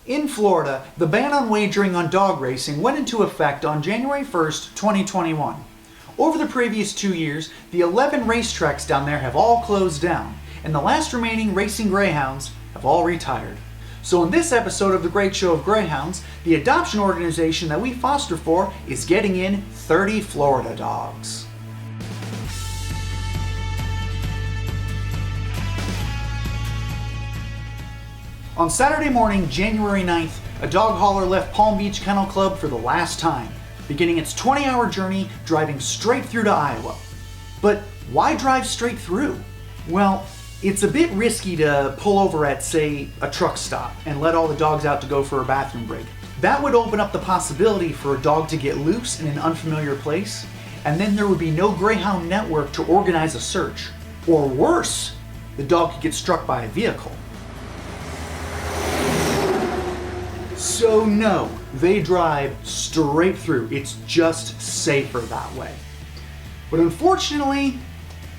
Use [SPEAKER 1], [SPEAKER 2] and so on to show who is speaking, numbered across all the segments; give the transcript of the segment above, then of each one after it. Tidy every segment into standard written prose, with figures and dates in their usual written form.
[SPEAKER 1] In Florida, the ban on wagering on dog racing went into effect on January 1st, 2021. Over the previous 2 years, the 11 racetracks down there have all closed down, and the last remaining racing Greyhounds have all retired. So in this episode of the Great Show of Greyhounds, the adoption organization that we foster for is getting in 30 Florida dogs. On Saturday morning, January 9th, a dog hauler left Palm Beach Kennel Club for the last time, beginning its 20-hour journey driving straight through to Iowa. But why drive straight through? Well, it's a bit risky to pull over at, say, a truck stop and let all the dogs out to go for a bathroom break. That would open up the possibility for a dog to get loose in an unfamiliar place, and then there would be no Greyhound network to organize a search. Or worse, the dog could get struck by a vehicle. So no, they drive straight through. It's just safer that way. But unfortunately,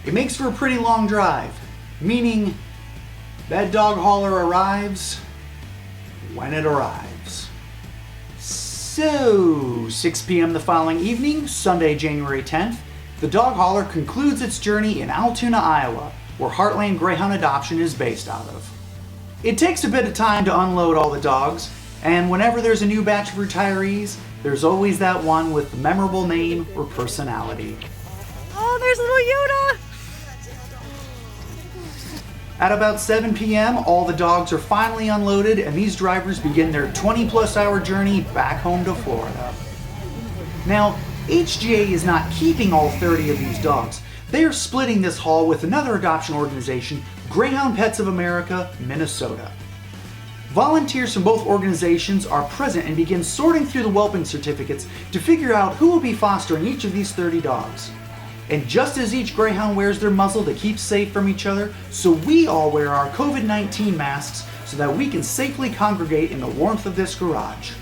[SPEAKER 1] it makes for a pretty long drive, meaning that dog hauler arrives when it arrives. So, 6 p.m. the following evening, Sunday, January 10th, the dog hauler concludes its journey in Altoona, Iowa, where Heartland Greyhound Adoption is based out of. It takes a bit of time to unload all the dogs, and whenever there's a new batch of retirees, there's always that one with the memorable name or personality.
[SPEAKER 2] Oh, there's little Yoda!
[SPEAKER 1] At about 7 p.m., all the dogs are finally unloaded, and these drivers begin their 20-plus hour journey back home to Florida. Now, HGA is not keeping all 30 of these dogs. They are splitting this haul with another adoption organization, Greyhound Pets of America, Minnesota. Volunteers from both organizations are present and begin sorting through the whelping certificates to figure out who will be fostering each of these 30 dogs. And just as each Greyhound wears their muzzle to keep safe from each other, so we all wear our COVID-19 masks so that we can safely congregate in the warmth of this garage.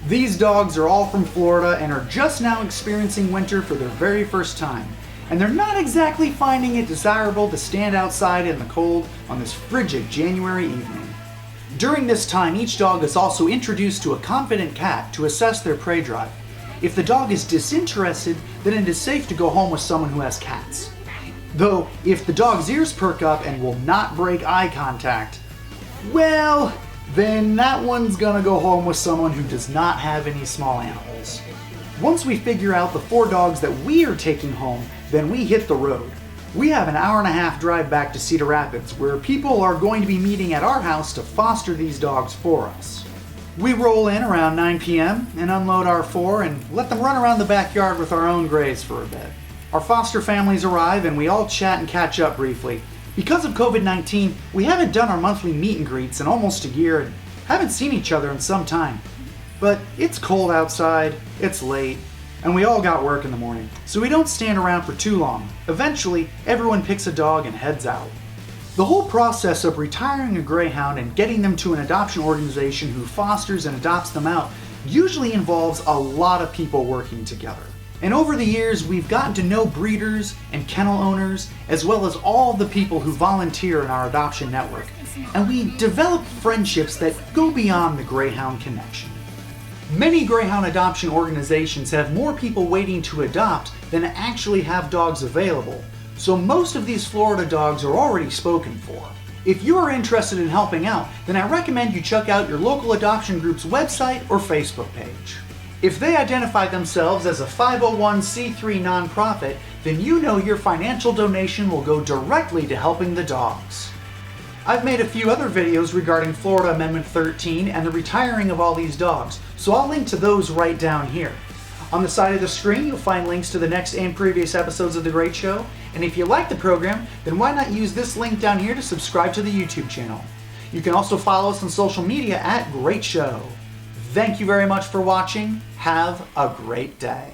[SPEAKER 1] These dogs are all from Florida and are just now experiencing winter for their very first time. And they're not exactly finding it desirable to stand outside in the cold on this frigid January evening. During this time, each dog is also introduced to a confident cat to assess their prey drive. If the dog is disinterested, then it is safe to go home with someone who has cats. Though, if the dog's ears perk up and will not break eye contact, well, then that one's gonna go home with someone who does not have any small animals. Once we figure out the 4 dogs that we are taking home, then we hit the road. We have an hour-and-a-half drive back to Cedar Rapids, where people are going to be meeting at our house to foster these dogs for us. We roll in around 9 p.m. and unload our 4 and let them run around the backyard with our own Greys for a bit. Our foster families arrive and we all chat and catch up briefly. Because of COVID-19, we haven't done our monthly meet and greets in almost a year and haven't seen each other in some time. But it's cold outside, it's late, and we all got work in the morning, so we don't stand around for too long. Eventually, everyone picks a dog and heads out. The whole process of retiring a Greyhound and getting them to an adoption organization who fosters and adopts them out usually involves a lot of people working together. And over the years, we've gotten to know breeders and kennel owners, as well as all the people who volunteer in our adoption network. And we develop friendships that go beyond the Greyhound connection. Many Greyhound adoption organizations have more people waiting to adopt than actually have dogs available, so most of these Florida dogs are already spoken for. If you are interested in helping out, then I recommend you check out your local adoption group's website or Facebook page. If they identify themselves as a 501c3 nonprofit, then you know your financial donation will go directly to helping the dogs. I've made a few other videos regarding Florida Amendment 13 and the retiring of all these dogs, so I'll link to those right down here. On the side of the screen, you'll find links to the next and previous episodes of The Great Show, and if you like the program, then why not use this link down here to subscribe to the YouTube channel. You can also follow us on social media at Great Show. Thank you very much for watching. Have a great day.